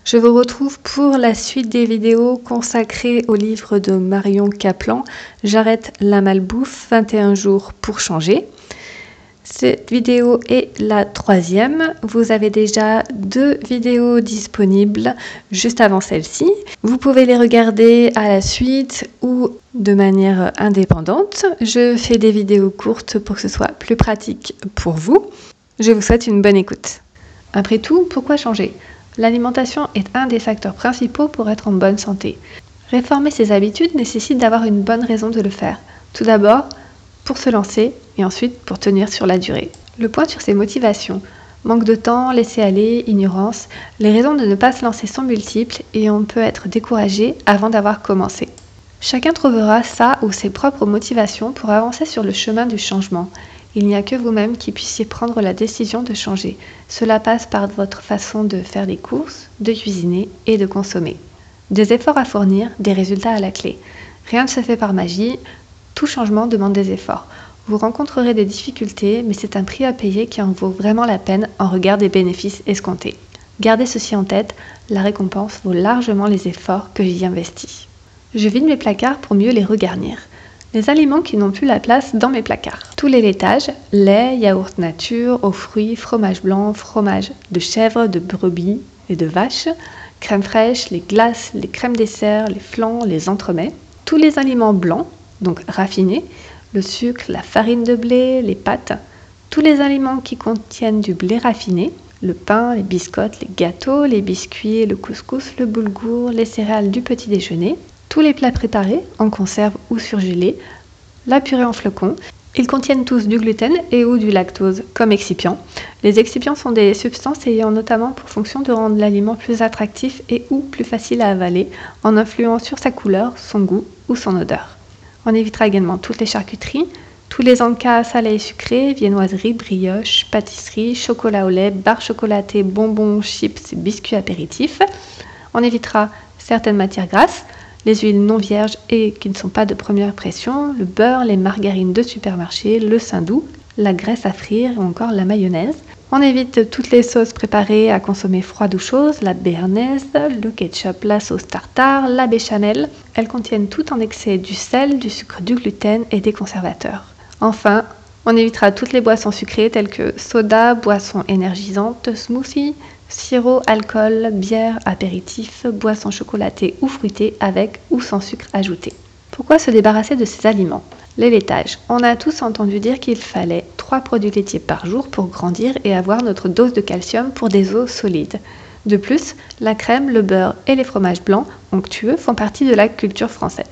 Je vous retrouve pour la suite des vidéos consacrées au livre de Marion Kaplan, J'arrête la malbouffe, 21 jours pour changer. Cette vidéo est la 3e. Vous avez déjà 2 vidéos disponibles juste avant celle-ci. Vous pouvez les regarder à la suite ou de manière indépendante. Je fais des vidéos courtes pour que ce soit plus pratique pour vous. Je vous souhaite une bonne écoute. Après tout, pourquoi changer ? L'alimentation est un des facteurs principaux pour être en bonne santé. Réformer ses habitudes nécessite d'avoir une bonne raison de le faire. Tout d'abord, pour se lancer et ensuite pour tenir sur la durée. Le point sur ses motivations. Manque de temps, laisser aller, ignorance. Les raisons de ne pas se lancer sont multiples et on peut être découragé avant d'avoir commencé. Chacun trouvera sa ou ses propres motivations pour avancer sur le chemin du changement. Il n'y a que vous-même qui puissiez prendre la décision de changer. Cela passe par votre façon de faire des courses, de cuisiner et de consommer. Des efforts à fournir, des résultats à la clé. Rien ne se fait par magie, tout changement demande des efforts. Vous rencontrerez des difficultés, mais c'est un prix à payer qui en vaut vraiment la peine en regard des bénéfices escomptés. Gardez ceci en tête, la récompense vaut largement les efforts que j'y investis. Je vide mes placards pour mieux les regarnir. Les aliments qui n'ont plus la place dans mes placards. Tous les laitages, lait, yaourt nature, aux fruits, fromage blanc, fromage de chèvre, de brebis et de vache, crème fraîche, les glaces, les crèmes dessert, les flans, les entremets. Tous les aliments blancs, donc raffinés, le sucre, la farine de blé, les pâtes. Tous les aliments qui contiennent du blé raffiné, le pain, les biscottes, les gâteaux, les biscuits, le couscous, le boulgour, les céréales du petit déjeuner. Tous les plats préparés, en conserve ou surgelés, la purée en flocons, ils contiennent tous du gluten et ou du lactose comme excipients. Les excipients sont des substances ayant notamment pour fonction de rendre l'aliment plus attractif et ou plus facile à avaler en influant sur sa couleur, son goût ou son odeur. On évitera également toutes les charcuteries, tous les encas salés et sucrés, viennoiseries, brioches, pâtisseries, chocolat au lait, barres chocolatées, bonbons, chips et biscuits apéritifs. On évitera certaines matières grasses, les huiles non vierges et qui ne sont pas de première pression, le beurre, les margarines de supermarché, le saindoux, la graisse à frire ou encore la mayonnaise. On évite toutes les sauces préparées à consommer froides ou chaudes, la béarnaise, le ketchup, la sauce tartare, la béchamel. Elles contiennent tout en excès du sel, du sucre, du gluten et des conservateurs. Enfin, on évitera toutes les boissons sucrées telles que soda, boissons énergisantes, smoothies, sirop, alcool, bière, apéritif, boissons chocolatées ou fruitées avec ou sans sucre ajouté. Pourquoi se débarrasser de ces aliments ? Les laitages. On a tous entendu dire qu'il fallait 3 produits laitiers par jour pour grandir et avoir notre dose de calcium pour des os solides. De plus, la crème, le beurre et les fromages blancs onctueux font partie de la culture française.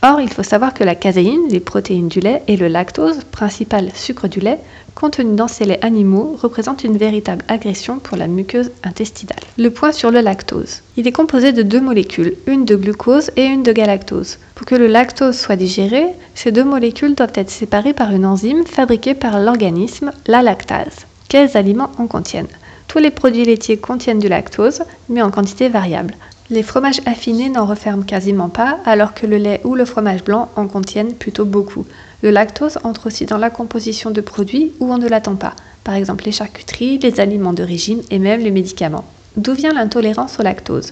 Or, il faut savoir que la caséine, les protéines du lait et le lactose, principal sucre du lait, contenus dans ces laits animaux, représentent une véritable agression pour la muqueuse intestinale. Le point sur le lactose. Il est composé de 2 molécules, une de glucose et une de galactose. Pour que le lactose soit digéré, ces 2 molécules doivent être séparées par une enzyme fabriquée par l'organisme, la lactase. Quels aliments en contiennent ? Tous les produits laitiers contiennent du lactose, mais en quantité variable. Les fromages affinés n'en referment quasiment pas, alors que le lait ou le fromage blanc en contiennent plutôt beaucoup. Le lactose entre aussi dans la composition de produits où on ne l'attend pas, par exemple les charcuteries, les aliments de régime et même les médicaments. D'où vient l'intolérance au lactose ?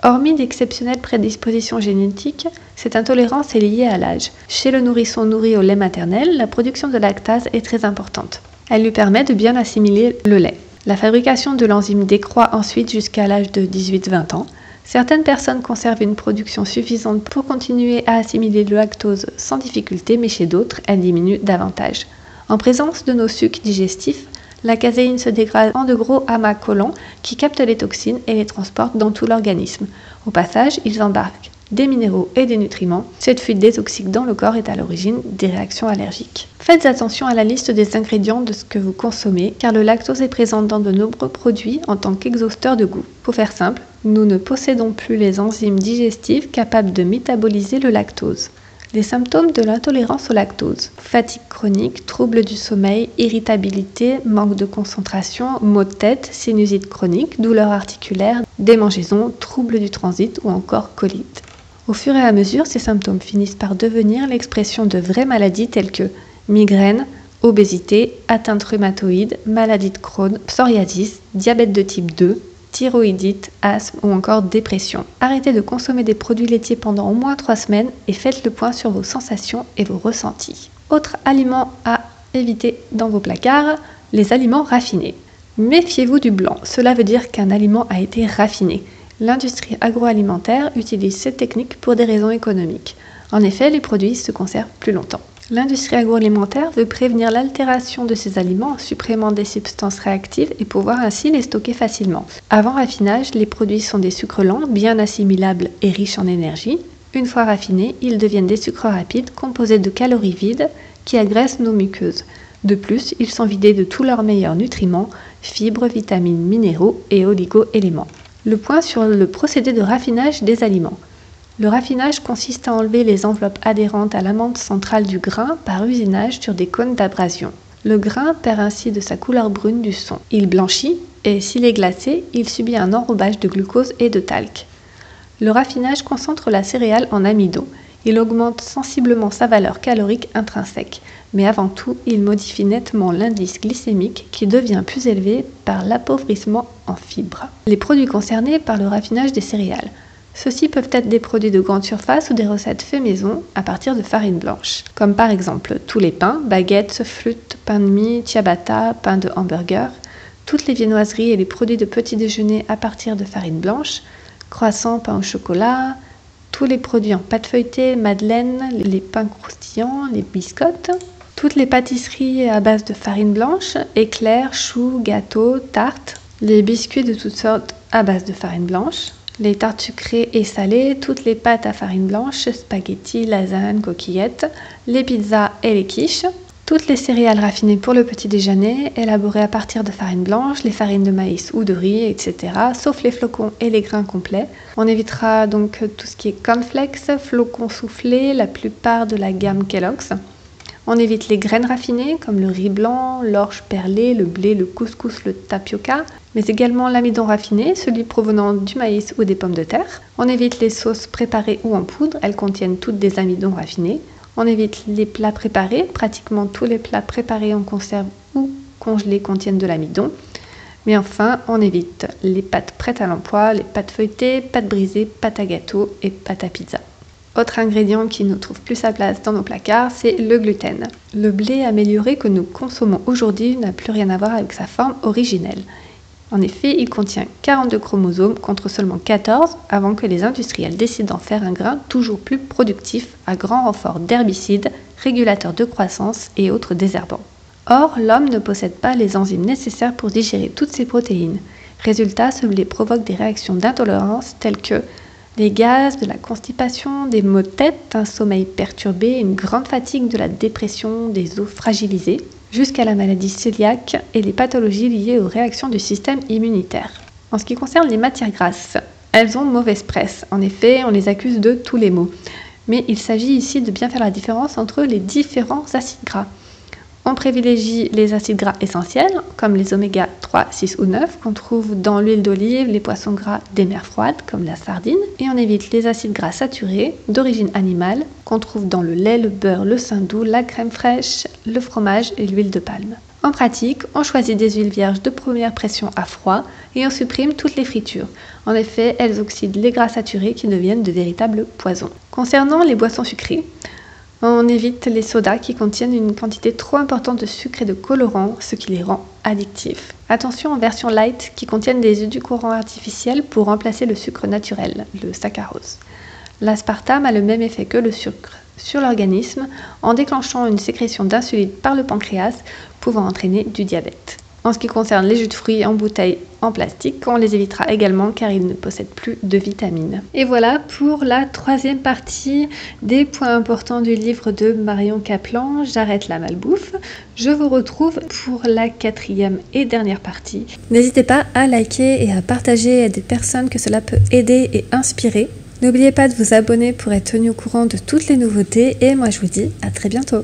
Hormis d'exceptionnelles prédispositions génétiques, cette intolérance est liée à l'âge. Chez le nourrisson nourri au lait maternel, la production de lactase est très importante. Elle lui permet de bien assimiler le lait. La fabrication de l'enzyme décroît ensuite jusqu'à l'âge de 18-20 ans. Certaines personnes conservent une production suffisante pour continuer à assimiler le lactose sans difficulté, mais chez d'autres, elle diminue davantage. En présence de nos sucs digestifs, la caséine se dégrade en de gros amas collants qui captent les toxines et les transportent dans tout l'organisme. Au passage, ils embarquent des minéraux et des nutriments. Cette fuite détoxique dans le corps est à l'origine des réactions allergiques. Faites attention à la liste des ingrédients de ce que vous consommez, car le lactose est présent dans de nombreux produits en tant qu'exhausteur de goût. Pour faire simple, nous ne possédons plus les enzymes digestives capables de métaboliser le lactose. Les symptômes de l'intolérance au lactose: fatigue chronique, troubles du sommeil, irritabilité, manque de concentration, maux de tête, sinusite chronique, douleurs articulaires, démangeaisons, troubles du transit ou encore colite. Au fur et à mesure, ces symptômes finissent par devenir l'expression de vraies maladies telles que migraine, obésité, atteinte rhumatoïde, maladie de Crohn, psoriasis, diabète de type 2, thyroïdite, asthme ou encore dépression. Arrêtez de consommer des produits laitiers pendant au moins 3 semaines et faites le point sur vos sensations et vos ressentis. Autre aliment à éviter dans vos placards, les aliments raffinés. Méfiez-vous du blanc, cela veut dire qu'un aliment a été raffiné. L'industrie agroalimentaire utilise cette technique pour des raisons économiques. En effet, les produits se conservent plus longtemps. L'industrie agroalimentaire veut prévenir l'altération de ces aliments en supprimant des substances réactives et pouvoir ainsi les stocker facilement. Avant raffinage, les produits sont des sucres lents, bien assimilables et riches en énergie. Une fois raffinés, ils deviennent des sucres rapides composés de calories vides qui agressent nos muqueuses. De plus, ils sont vidés de tous leurs meilleurs nutriments, fibres, vitamines, minéraux et oligo-éléments. Le point sur le procédé de raffinage des aliments. Le raffinage consiste à enlever les enveloppes adhérentes à l'amande centrale du grain par usinage sur des cônes d'abrasion. Le grain perd ainsi de sa couleur brune du son. Il blanchit et s'il est glacé, il subit un enrobage de glucose et de talc. Le raffinage concentre la céréale en amidon. Il augmente sensiblement sa valeur calorique intrinsèque, mais avant tout, il modifie nettement l'indice glycémique qui devient plus élevé par l'appauvrissement en fibres. Les produits concernés par le raffinage des céréales. Ceux-ci peuvent être des produits de grande surface ou des recettes faits maison à partir de farine blanche, comme par exemple tous les pains, baguettes, flûtes, pain de mie, ciabatta, pain de hamburger, toutes les viennoiseries et les produits de petit déjeuner à partir de farine blanche, croissants, pain au chocolat, tous les produits en pâte feuilletée, madeleine, les pains croustillants, les biscottes, toutes les pâtisseries à base de farine blanche, éclairs, choux, gâteaux, tartes, les biscuits de toutes sortes à base de farine blanche, les tartes sucrées et salées, toutes les pâtes à farine blanche, spaghettis, lasagnes, coquillettes, les pizzas et les quiches, toutes les céréales raffinées pour le petit déjeuner, élaborées à partir de farine blanche, les farines de maïs ou de riz, etc., sauf les flocons et les grains complets. On évitera donc tout ce qui est cornflakes, flocons soufflés, la plupart de la gamme Kellogg's. On évite les graines raffinées comme le riz blanc, l'orge perlée, le blé, le couscous, le tapioca, mais également l'amidon raffiné, celui provenant du maïs ou des pommes de terre. On évite les sauces préparées ou en poudre, elles contiennent toutes des amidons raffinés. On évite les plats préparés, pratiquement tous les plats préparés en conserve ou congelés contiennent de l'amidon. Mais enfin, on évite les pâtes prêtes à l'emploi, les pâtes feuilletées, pâtes brisées, pâtes à gâteau et pâtes à pizza. Autre ingrédient qui ne trouve plus sa place dans nos placards, c'est le gluten. Le blé amélioré que nous consommons aujourd'hui n'a plus rien à voir avec sa forme originelle. En effet, il contient 42 chromosomes contre seulement 14 avant que les industriels décident d'en faire un grain toujours plus productif à grand renfort d'herbicides, régulateurs de croissance et autres désherbants. Or, l'homme ne possède pas les enzymes nécessaires pour digérer toutes ces protéines. Résultat, ce blé provoque des réactions d'intolérance telles que des gaz, de la constipation, des maux de tête, un sommeil perturbé, une grande fatigue, de la dépression, des os fragilisés, jusqu'à la maladie cœliaque et les pathologies liées aux réactions du système immunitaire. En ce qui concerne les matières grasses, elles ont mauvaise presse. En effet, on les accuse de tous les maux. Mais il s'agit ici de bien faire la différence entre les différents acides gras. On privilégie les acides gras essentiels, comme les oméga 3, 6 ou 9, qu'on trouve dans l'huile d'olive, les poissons gras des mers froides, comme la sardine. Et on évite les acides gras saturés, d'origine animale, qu'on trouve dans le lait, le beurre, le saindoux, la crème fraîche, le fromage et l'huile de palme. En pratique, on choisit des huiles vierges de première pression à froid et on supprime toutes les fritures. En effet, elles oxydent les gras saturés qui deviennent de véritables poisons. Concernant les boissons sucrées, on évite les sodas qui contiennent une quantité trop importante de sucre et de colorants, ce qui les rend addictifs. Attention aux versions light qui contiennent des édulcorants artificiels pour remplacer le sucre naturel, le saccharose. L'aspartame a le même effet que le sucre sur l'organisme en déclenchant une sécrétion d'insuline par le pancréas, pouvant entraîner du diabète. En ce qui concerne les jus de fruits en bouteille en plastique, on les évitera également car ils ne possèdent plus de vitamines. Et voilà pour la troisième partie des points importants du livre de Marion Kaplan, J'arrête la malbouffe. Je vous retrouve pour la quatrième et dernière partie. N'hésitez pas à liker et à partager à des personnes que cela peut aider et inspirer. N'oubliez pas de vous abonner pour être tenu au courant de toutes les nouveautés et moi je vous dis à très bientôt.